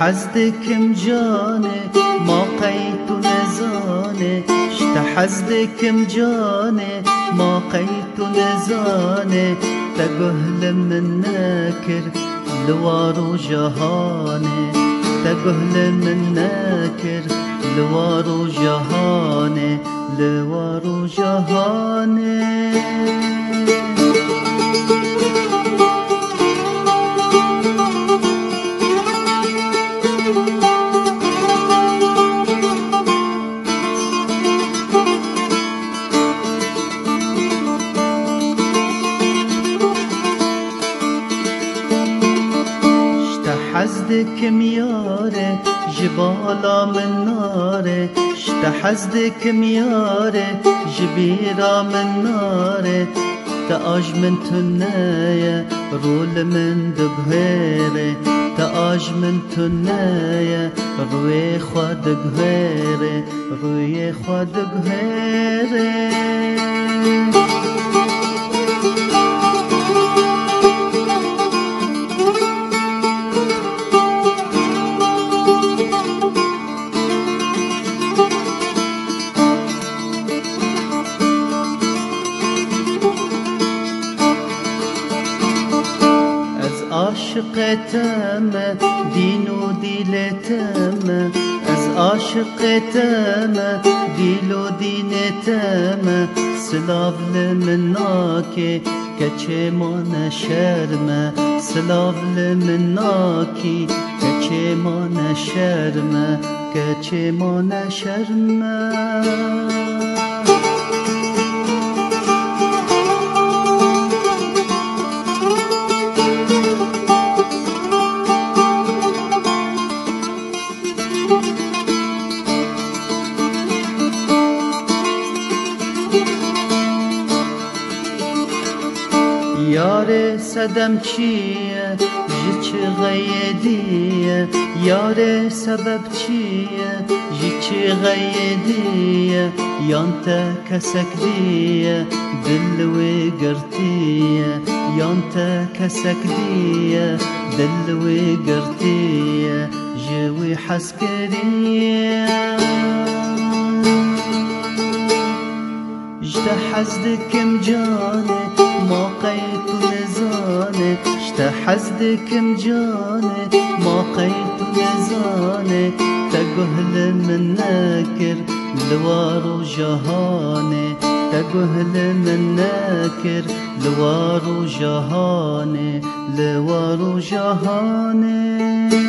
حزدكم جاني ما قيت نزاني اشت حزدكم جاني ما قيت نزاني تقهل من ناكر لوار جهاني تقهل من ناكر لوار جهاني لوار جهاني حزدكم ياري جبالا من ناري اشت حزدكم ياري جبيرا من ناري تاج من تنايا رول من دبهيري تاج من تنايا روي خود دبهيري روي خود دبهيري عاشق تامه دين وديل تامه از عاشق تامه ديل ودين تامه سلاف لمناكي كچه ما نشرمه سلاف لمناكي كچه ما نشرمه كچه ما نشرمه یار صدم چیه جی چه غیدیه یار سبب چیه جی چه غیدیه یانتا کسک دیه دل و گرتیه یانتا کسک دیه دل و گرتیه جوی حسکریه اشت حزدكم جاني ما قيت نزاني اشت حزدكم جاني ما قيت نزاني تقهل من ناكر لوار جهاني تقهل من ناكر لوار جهاني لوار جهاني